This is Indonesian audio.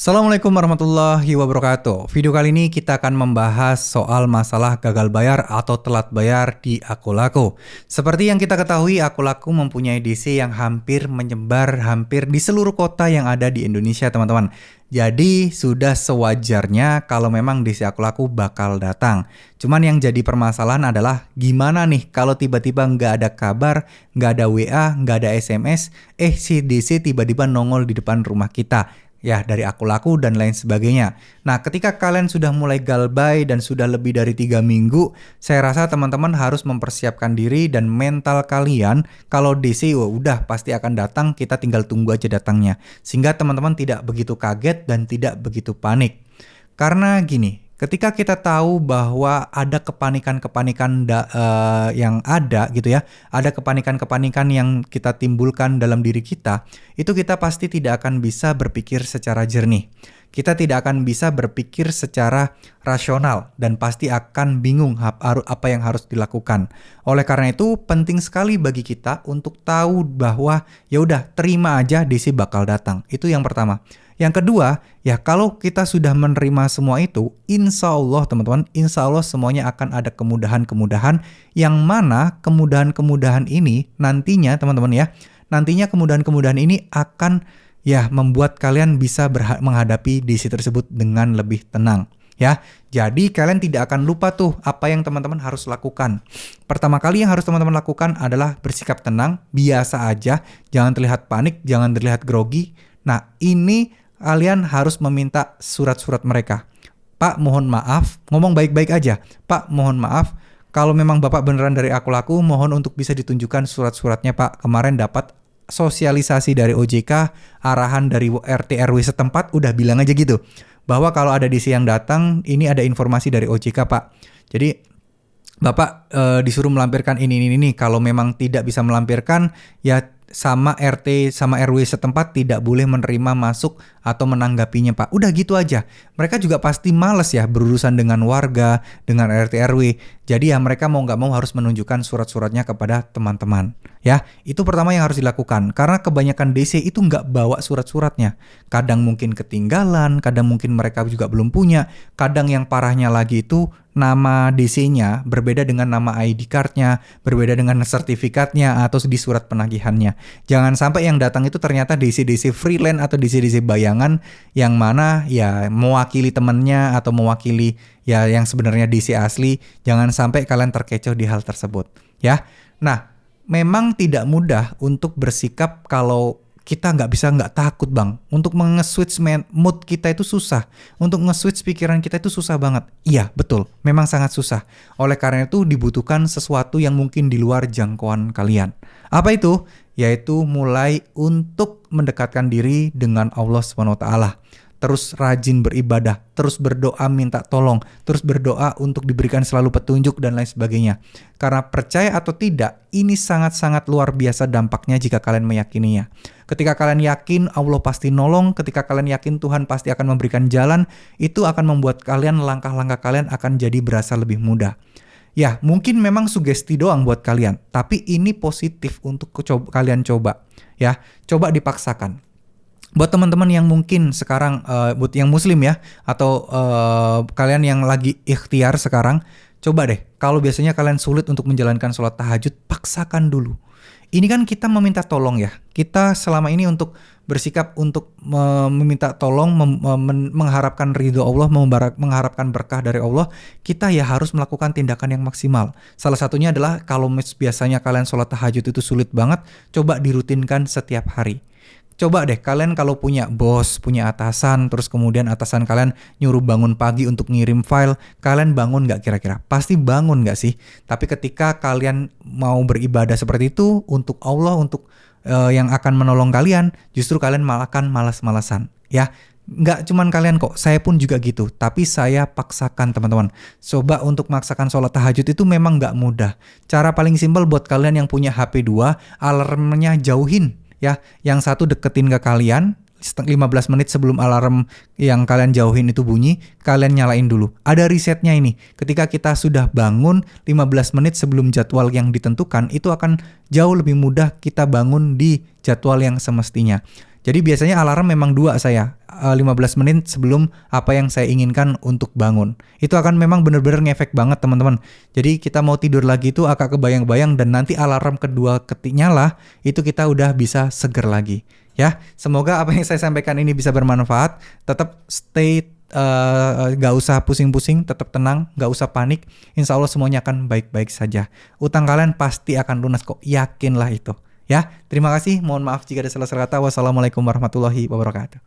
Assalamualaikum warahmatullahi wabarakatuh. Video kali ini kita akan membahas soal masalah gagal bayar atau telat bayar di Akulaku. Seperti yang kita ketahui, Akulaku mempunyai DC yang hampir menyebar hampir di seluruh kota yang ada di Indonesia, teman-teman. Jadi sudah sewajarnya kalau memang DC Akulaku bakal datang. Cuman yang jadi permasalahan adalah gimana nih kalau tiba-tiba nggak ada kabar, nggak ada WA, nggak ada SMS, si DC tiba-tiba nongol di depan rumah kita. Ya, dari Akulaku dan lain sebagainya. Nah, ketika kalian sudah mulai galbay dan sudah lebih dari 3 minggu, saya rasa teman-teman harus mempersiapkan diri dan mental kalian kalau DC udah pasti akan datang, kita tinggal tunggu aja datangnya. Sehingga teman-teman tidak begitu kaget dan tidak begitu panik. Karena gini, ketika kita tahu bahwa ada kepanikan-kepanikan yang ada gitu ya, ada kepanikan-kepanikan yang kita timbulkan dalam diri kita, itu kita pasti tidak akan bisa berpikir secara jernih. Kita tidak akan bisa berpikir secara rasional dan pasti akan bingung apa yang harus dilakukan. Oleh karena itu, penting sekali bagi kita untuk tahu bahwa ya udah terima aja DC bakal datang. Itu yang pertama. Yang kedua, ya kalau kita sudah menerima semua itu, insya Allah teman-teman, insya Allah semuanya akan ada kemudahan-kemudahan yang mana kemudahan-kemudahan ini nantinya teman-teman ya, nantinya kemudahan-kemudahan ini akan ya membuat kalian bisa menghadapi DC tersebut dengan lebih tenang. Ya, jadi kalian tidak akan lupa tuh apa yang teman-teman harus lakukan. Pertama kali yang harus teman-teman lakukan adalah bersikap tenang, biasa aja, jangan terlihat panik, jangan terlihat grogi. Nah, ini kalian harus meminta surat-surat mereka. Pak, mohon maaf, ngomong baik-baik aja. Pak, mohon maaf, kalau memang Bapak beneran dari Akulaku, mohon untuk bisa ditunjukkan surat-suratnya, Pak. Kemarin dapat sosialisasi dari OJK, arahan dari RT RW setempat, udah bilang aja gitu. Bahwa kalau ada DC yang datang, ini ada informasi dari OJK, Pak. Jadi Bapak disuruh melampirkan ini. Kalau memang tidak bisa melampirkan, ya sama RT sama RW setempat tidak boleh menerima masuk atau menanggapinya, Pak. Udah gitu aja. Mereka juga pasti males ya berurusan dengan warga, dengan RT RW. Jadi ya mereka mau nggak mau harus menunjukkan surat-suratnya kepada teman-teman. Ya, itu pertama yang harus dilakukan. Karena kebanyakan DC itu nggak bawa surat-suratnya. Kadang mungkin ketinggalan, kadang mungkin mereka juga belum punya. Kadang yang parahnya lagi itu nama DC-nya berbeda dengan nama ID card-nya, berbeda dengan sertifikatnya atau di surat penagihannya. Jangan sampai yang datang itu ternyata DC-DC freelance atau DC-DC bayangan yang mana ya mewakili temannya atau mewakili ya yang sebenarnya DC asli. Jangan sampai kalian terkecoh di hal tersebut ya. Nah, memang tidak mudah untuk bersikap kalau kita nggak takut bang. Untuk nge-switch mood kita itu susah. Untuk nge-switch pikiran kita itu susah banget. Iya betul, memang sangat susah. Oleh karena itu dibutuhkan sesuatu yang mungkin di luar jangkauan kalian. Apa itu? Yaitu mulai untuk mendekatkan diri dengan Allah SWT. Terus rajin beribadah, terus berdoa minta tolong, terus berdoa untuk diberikan selalu petunjuk dan lain sebagainya. Karena percaya atau tidak, ini sangat-sangat luar biasa dampaknya jika kalian meyakininya. Ketika kalian yakin Allah pasti nolong, ketika kalian yakin Tuhan pasti akan memberikan jalan, itu akan membuat kalian, langkah-langkah kalian akan jadi berasa lebih mudah. Ya, mungkin memang sugesti doang buat kalian, tapi ini positif untuk kalian coba. Ya, coba dipaksakan. Buat teman-teman yang mungkin sekarang, buat yang muslim ya, atau kalian yang lagi ikhtiar sekarang, coba deh, kalau biasanya kalian sulit untuk menjalankan sholat tahajud, paksakan dulu. Ini kan kita meminta tolong ya, kita selama ini untuk bersikap untuk meminta tolong, mengharapkan ridho Allah, mengharapkan berkah dari Allah, kita ya harus melakukan tindakan yang maksimal. Salah satunya adalah kalau biasanya kalian sholat tahajud itu sulit banget, coba dirutinkan setiap hari. Coba deh kalian kalau punya bos, punya atasan, terus kemudian atasan kalian nyuruh bangun pagi untuk ngirim file, kalian bangun nggak kira-kira? Pasti bangun nggak sih? Tapi ketika kalian mau beribadah seperti itu untuk Allah, untuk yang akan menolong kalian, justru kalian malah akan malas-malasan. Ya, nggak cuman kalian kok, saya pun juga gitu. Tapi saya paksakan teman-teman. Coba untuk maksakan sholat tahajud itu memang nggak mudah. Cara paling simpel buat kalian yang punya HP 2, alarmnya jauhin. Ya, yang satu deketin ke kalian, 15 menit sebelum alarm yang kalian jauhin itu bunyi, kalian nyalain dulu. Ada risetnya ini. Ketika kita sudah bangun 15 menit sebelum jadwal yang ditentukan, itu akan jauh lebih mudah kita bangun di jadwal yang semestinya. Jadi biasanya alarm memang 2 saya, 15 menit sebelum apa yang saya inginkan untuk bangun. Itu akan memang benar-benar ngefek banget teman-teman. Jadi kita mau tidur lagi itu agak kebayang-bayang dan nanti alarm kedua ketik nyala, itu kita udah bisa seger lagi. Ya, semoga apa yang saya sampaikan ini bisa bermanfaat. Tetap stay, gak usah pusing-pusing, tetap tenang, gak usah panik. Insya Allah semuanya akan baik-baik saja. Utang kalian pasti akan lunas kok, yakinlah itu. Ya, terima kasih. Mohon maaf jika ada salah kata. Wassalamualaikum warahmatullahi wabarakatuh.